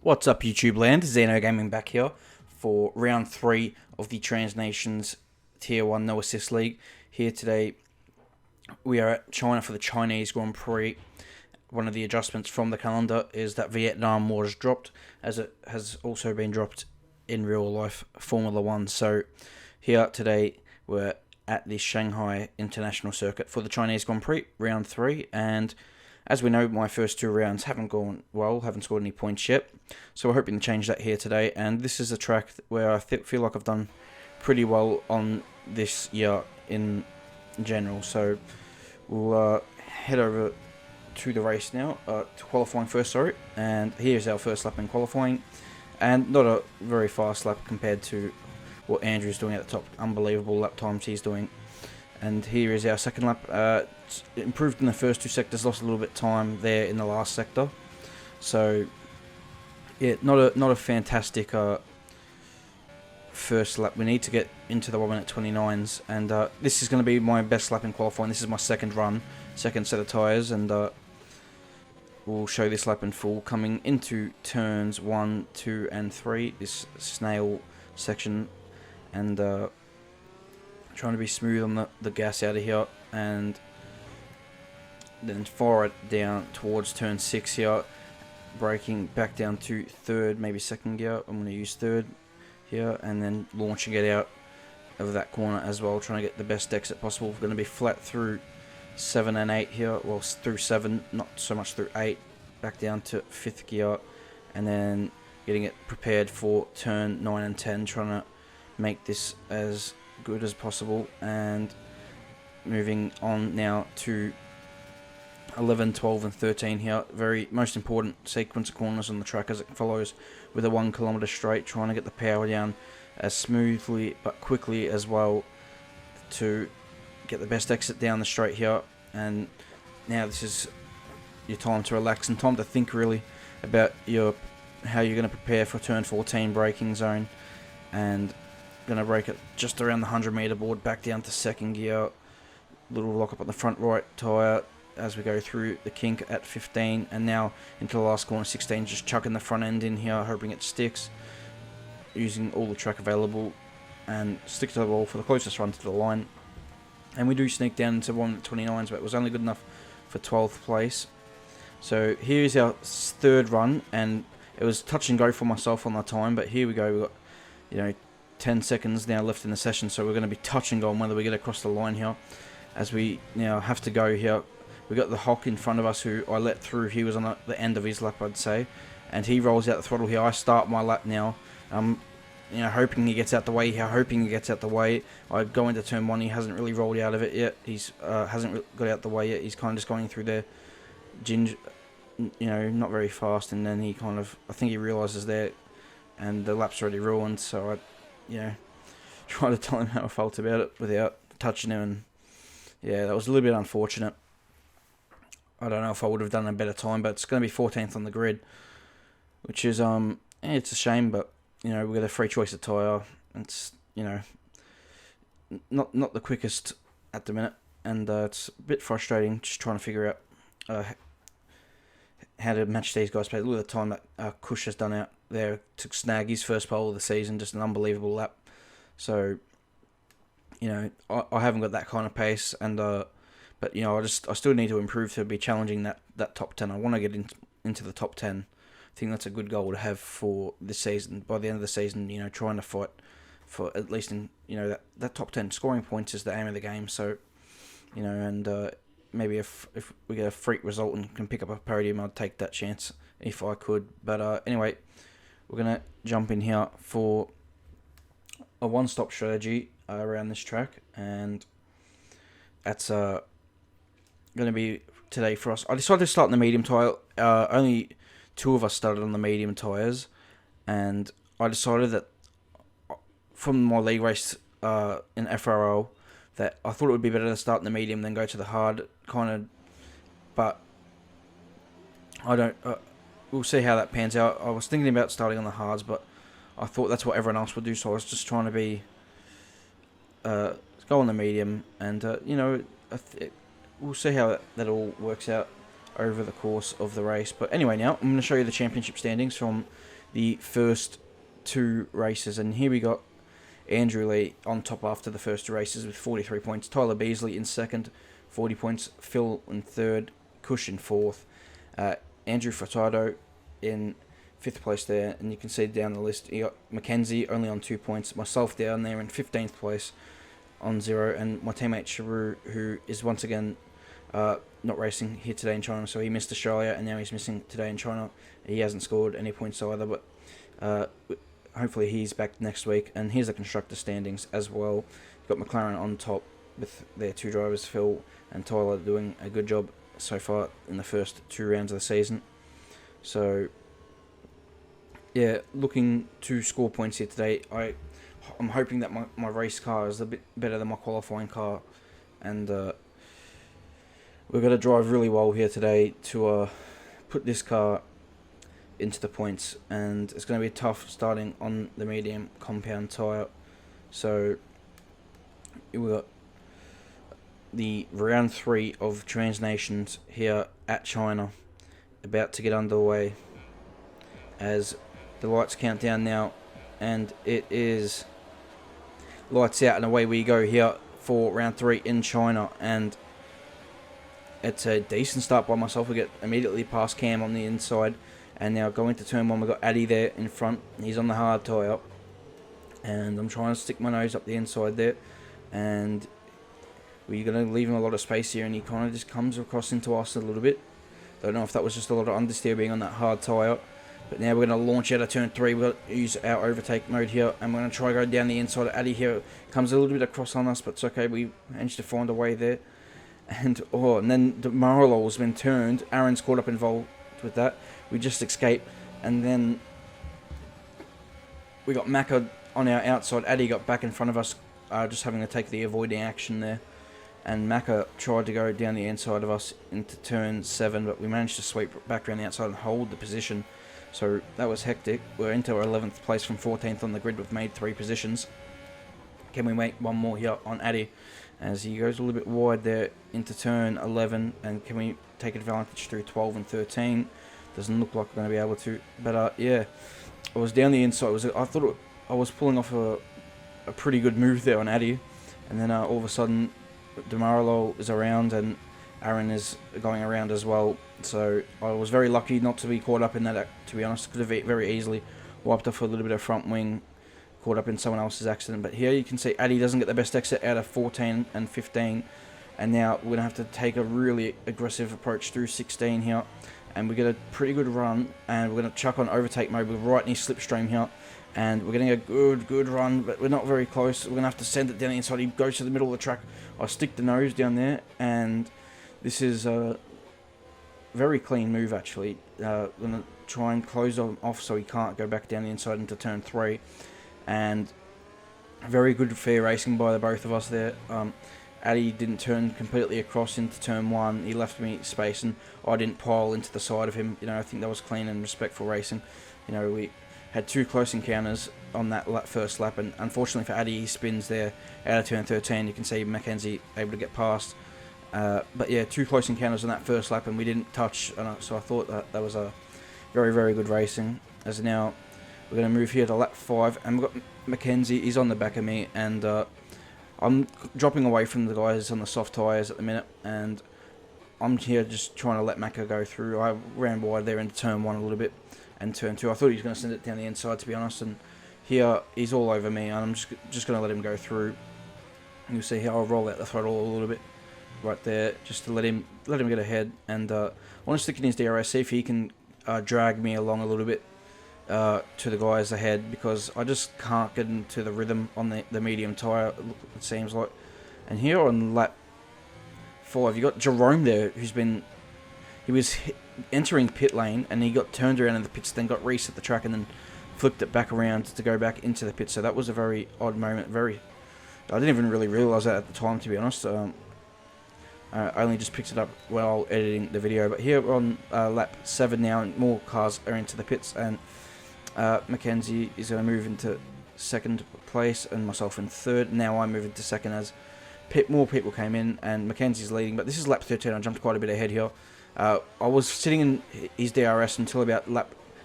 What's up, YouTube land? Xeno Gaming back here for round 3 of the Trans Nations Tier 1 No Assist League. Here today, we are at China for the Chinese Grand Prix. One of the adjustments from the calendar is that Vietnam was dropped, as it has also been dropped in real life Formula 1. So here today, we're at the Shanghai International Circuit for the Chinese Grand Prix, round 3, and as we know, my first 2 rounds haven't gone well, haven't scored any points yet, so we're hoping to change that here today. And this is a track where I feel like I've done pretty well on this year in general. So we'll head over to the race now, to qualifying first, sorry. And here's our first lap in qualifying, and not a very fast lap compared to what Andrew's doing at the top. Unbelievable lap times he's doing. And here is our second lap. Improved in the first 2 sectors, lost a little bit of time there in the last sector. So yeah, not a fantastic first lap. We need to get into the 1 minute 29s, and this is going to be my best lap in qualifying. This is my second run, second set of tyres, and we'll show this lap in full. Coming into turns 1, 2, and 3, this snail section, and trying to be smooth on the gas out of here, and then fire it down towards turn 6 here, braking back down to third, maybe second gear. I'm going to use third here, and then launching it out of that corner as well, trying to get the best exit possible. We're going to be flat through 7 and 8 here, well, through 7, not so much through 8, back down to 5th gear, and then getting it prepared for turn 9 and 10, trying to make this as good as possible. And moving on now to 11, 12 and 13 here. Very most important sequence of corners on the track as it follows with a 1 kilometer straight, trying to get the power down as smoothly but quickly as well to get the best exit down the straight here. And now this is your time to relax and time to think really about how you're going to prepare for turn 14 braking zone. And going to brake it just around the 100 meter board, back down to second gear, little lock up on the front right tyre as we go through the kink at 15, and now into the last corner 16, just chucking the front end in here, hoping it sticks, using all the track available, and stick to the ball for the closest run to the line. And we do sneak down into 1:29s, but it was only good enough for 12th place. So here's our third run, and it was touch and go for myself on the time, but here we go. We got 10 seconds now left in the session, so we're going to be touch and go on whether we get across the line here, as we now have to go here. We got the Hock in front of us, who I let through. He was on the end of his lap, I'd say, and he rolls out the throttle here. I start my lap now, hoping he gets out the way here, I go into turn 1. He hasn't really rolled out of it yet. He's hasn't got out the way yet. He's kind of just going through there, not very fast, and then he I think he realises there, and the lap's already ruined, so I try to tell him how I felt about it without touching him, and yeah, that was a little bit unfortunate. I don't know if I would have done a better time, but it's going to be 14th on the grid, which is it's a shame, but we got a free choice of tyre. It's not the quickest at the minute, and it's a bit frustrating just trying to figure out how to match these guys. Look at the time that Kush has done out there to snag his first pole of the season, just an unbelievable lap. So, I haven't got that kind of pace, and but I still need to improve to be challenging that top 10. I want to get into the top 10. I think that's a good goal to have for this season. By the end of the season, trying to fight for at least in that top 10. Scoring points is the aim of the game. So, and maybe if we get a freak result and can pick up a podium, I'd take that chance if I could. But anyway, we're going to jump in here for a one-stop strategy around this track, and that's going to be today for us. I decided to start in the medium tyre. Only 2 of us started on the medium tyres, and I decided that from my league race in FRL that I thought it would be better to start in the medium than go to the hard kind of, but I don't. We'll see how that pans out. I was thinking about starting on the hards, but I thought that's what everyone else would do, so I was just trying to be go on the medium, and we'll see how that all works out over the course of the race. But anyway, now I'm going to show you the championship standings from the first 2 races. And here we got Andrew Lee on top after the first 2 races with 43 points. Tyler Beasley in second, 40 points. Phil in third. Cush in fourth. Andrew Furtado in 5th place there. And you can see down the list, you got Mackenzie only on 2 points. Myself down there in 15th place on 0. And my teammate Sharu, who is once again not racing here today in China. So he missed Australia and now he's missing today in China. He hasn't scored any points either, but hopefully he's back next week. And here's the constructor standings as well. You've got McLaren on top with their 2 drivers, Phil and Tyler, doing a good job so far in the first 2 rounds of the season. So yeah, looking to score points here today. I'm hoping that my race car is a bit better than my qualifying car, and we're going to drive really well here today to put this car into the points, and it's going to be tough starting on the medium compound tyre. So we've got the round 3 of Trans Nations here at China about to get underway as the lights count down now, and it is lights out and away we go here for round 3 in China. And it's a decent start by myself. We get immediately past Cam on the inside, and now going to turn 1 we've got Addy there in front. He's on the hard tyre, and I'm trying to stick my nose up the inside there, and we're going to leave him a lot of space here, and he kind of just comes across into us a little bit. Don't know if that was just a lot of understeer being on that hard tyre. But now we're going to launch out of turn 3. We've got to use our overtake mode here, and we're going to try to go down the inside. Addy here comes a little bit across on us, but it's okay. We managed to find a way there. And then the Marlowe's been turned. Aaron's caught up involved with that. We just escaped, and then we got Macca on our outside. Addy got back in front of us, just having to take the avoiding action there. And Macca tried to go down the inside of us into turn 7, but we managed to sweep back around the outside and hold the position. So that was hectic. We're into our 11th place from 14th on the grid. We've made 3 positions. Can we make one more here on Addy as he goes a little bit wide there into turn 11? And can we take advantage through 12 and 13? Doesn't look like we're going to be able to. But yeah, I was down the inside. I thought I was pulling off a pretty good move there on Addy. And then all of a sudden, Demarlo is around and Aaron is going around as well. So I was very lucky not to be caught up in that, to be honest. Could have very easily wiped off a little bit of front wing, caught up in someone else's accident. But here you can see Addy doesn't get the best exit out of 14 and 15. And now we're going to have to take a really aggressive approach through 16 here. And we get a pretty good run. And we're going to chuck on overtake mode. We're right near slipstream here. And we're getting a good run, but we're not very close. We're going to have to send it down the inside. He goes to the middle of the track. I stick the nose down there, and this is a very clean move, actually. Going to try and close him off so he can't go back down the inside into turn 3. And very good fair racing by the both of us there. Addy didn't turn completely across into turn 1. He left me space, and I didn't pile into the side of him. I think that was clean and respectful racing. We had 2 close encounters on that first lap, and unfortunately for Addy, he spins there out of turn 13. You can see Mackenzie able to get past. But yeah, 2 close encounters on that first lap, and we didn't touch, so I thought that was a very, very good racing. As now, we're going to move here to lap 5, and we've got Mackenzie. He's on the back of me, and I'm dropping away from the guys on the soft tyres at the minute, and I'm here just trying to let Macca go through. I ran wide there into turn 1 a little bit. And turn 2, I thought he was going to send it down the inside, to be honest. And here, he's all over me, and I'm just going to let him go through. And you'll see how I'll roll out the throttle a little bit right there, just to let him get ahead. And I want to stick in his DRS, see if he can drag me along a little bit to the guys ahead, because I just can't get into the rhythm on the medium tyre, it seems like. And here on lap 5, you got Jerome there, he was entering pit lane, and he got turned around in the pits, then got reset the track, and then flipped it back around to go back into the pit. So that was a very odd moment. I didn't even really realise that at the time, to be honest. I only just picked it up while editing the video. But here on lap 7 now, and more cars are into the pits, and Mackenzie is going to move into 2nd place, and myself in 3rd. Now I move into 2nd as more people came in, and Mackenzie's leading. But this is lap 13. I jumped quite a bit ahead here. I was sitting in his DRS until about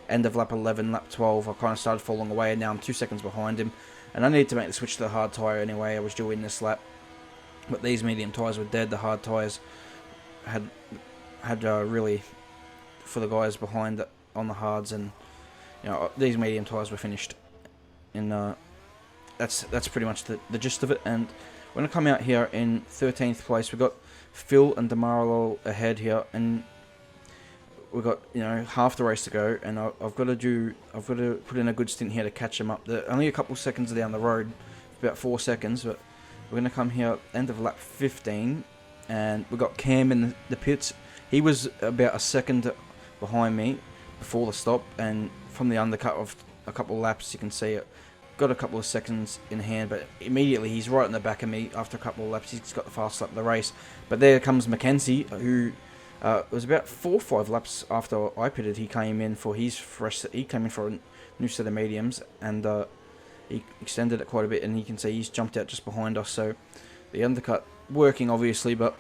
end of lap 11, lap 12. I kind of started falling away, and now I'm 2 seconds behind him. And I needed to make the switch to the hard tyre anyway. I was due in this lap. But these medium tyres were dead. The hard tyres had really, for the guys behind on the hards, and these medium tyres were finished. And that's pretty much the gist of it. And when I come out here in 13th place, we've got Phil and Demarlo ahead here, and we've got half the race to go, and I've got to put in a good stint here to catch them up. They're only a couple seconds down the road, about 4 seconds, but we're going to come here end of lap 15, and we've got Cam in the pits. He was about a second behind me before the stop, and from the undercut of a couple of laps, you can see it. Got a couple of seconds in hand, but immediately he's right in the back of me after a couple of laps. He's got the fast lap of the race. But there comes Mackenzie, who was about 4 or 5 laps after I pitted. He came in for his fresh. He came in for a new set of mediums, and he extended it quite a bit. And you can see he's jumped out just behind us. So the undercut working obviously, but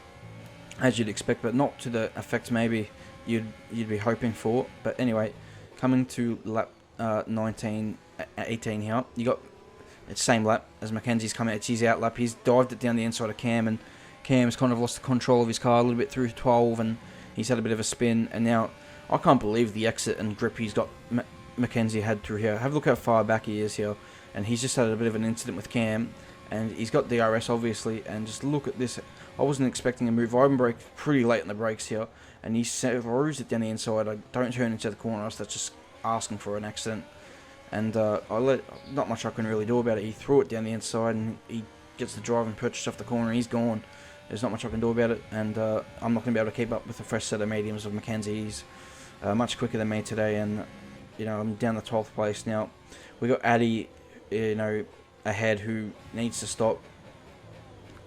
as you'd expect, but not to the effect maybe you'd be hoping for. But anyway, coming to lap 18 here, you got it's same lap as Mackenzie's come out. It's his out lap. He's dived it down the inside of Cam, and Cam's kind of lost the control of his car a little bit through 12, and he's had a bit of a spin. And now I can't believe the exit and grip he's got Mackenzie had through here. Have a look how far back he is here, and he's just had a bit of an incident with Cam, and he's got DRS obviously. And just look at this. I wasn't expecting a move. I braked pretty late in the brakes here, and he throws it down the inside. I don't turn into the corner, else that's just asking for an accident. And not much I can really do about it. He threw it down the inside, and he gets the drive and purchase off the corner. He's gone. There's not much I can do about it, and I'm not going to be able to keep up with the fresh set of mediums of Mackenzie. He's much quicker than me today, and I'm down the 12th place now. We got Addy, ahead, who needs to stop,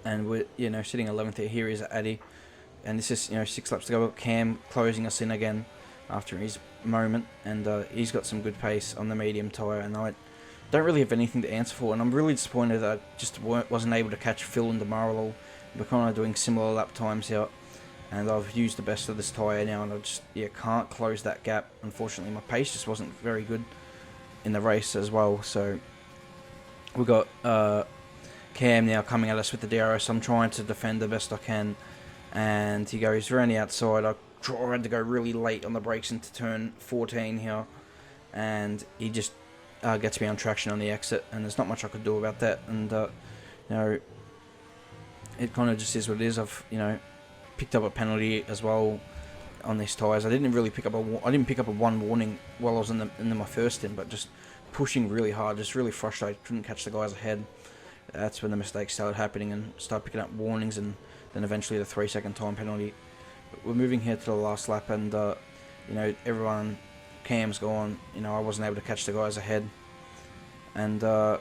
and we're sitting 11th here. Here is Addy, and this is 6 laps to go. Cam closing us in again after his moment, and he's got some good pace on the medium tyre, and I don't really have anything to answer for, and I'm really disappointed that I just wasn't able to catch Phil and Demarlo. We're kind of doing similar lap times here, and I've used the best of this tyre now, and I just can't close that gap. Unfortunately, my pace just wasn't very good in the race as well. So we've got Cam now coming at us with the DRS. I'm trying to defend the best I can, and he goes around the outside. I had to go really late on the brakes into turn 14 here, and he just gets me on traction on the exit, and there's not much I could do about that. And it kind of just is what it is. I've picked up a penalty as well on these tyres. I didn't pick up a one warning while I was in my first stint, but just pushing really hard, just really frustrated. Couldn't catch the guys ahead. That's when the mistakes started happening, and started picking up warnings, and then eventually the 3-second time penalty. We're moving here to the last lap, and everyone, Cam's gone. I wasn't able to catch the guys ahead, and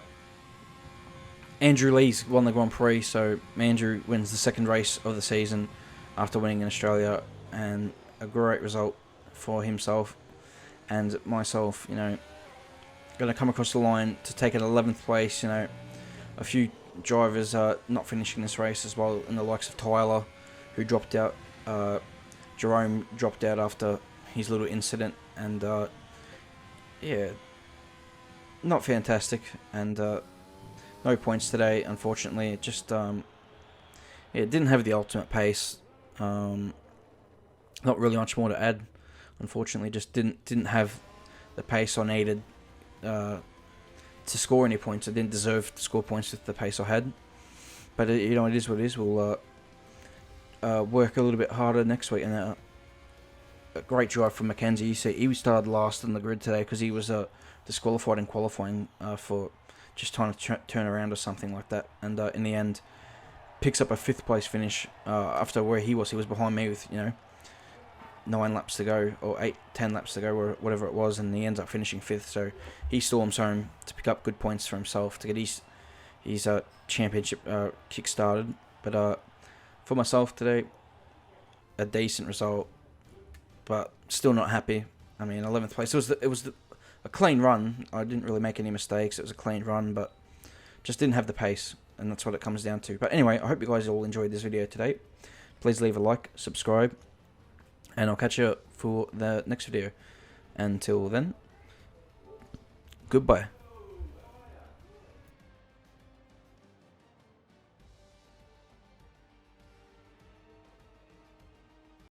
Andrew Lee's won the Grand Prix. So Andrew wins the second race of the season after winning in Australia, and a great result for himself and myself. Going to come across the line to take an 11th place. A few drivers not finishing this race as well, and the likes of Tyler, who dropped out. Jerome dropped out after his little incident, and not fantastic, and no points today, unfortunately. It just it didn't have the ultimate pace. Not really much more to add, unfortunately. Just didn't have the pace I needed to score any points. I didn't deserve to score points with the pace I had, but it is what it is. We'll work a little bit harder next week. And a great drive from Mackenzie. You see, he started last on the grid today because he was disqualified in qualifying for just trying to turn around or something like that. And in the end, picks up a 5th place finish after where he was. He was behind me with 9 laps to go, or 10 laps to go, or whatever it was, and he ends up finishing 5th. So he storms home to pick up good points for himself to get his championship kick started. But for myself today, a decent result, but still not happy. I mean, 11th place. It was a clean run. I didn't really make any mistakes. It was a clean run, but just didn't have the pace, and that's what it comes down to. But anyway, I hope you guys all enjoyed this video today. Please leave a like, subscribe, and I'll catch you for the next video. Until then, goodbye.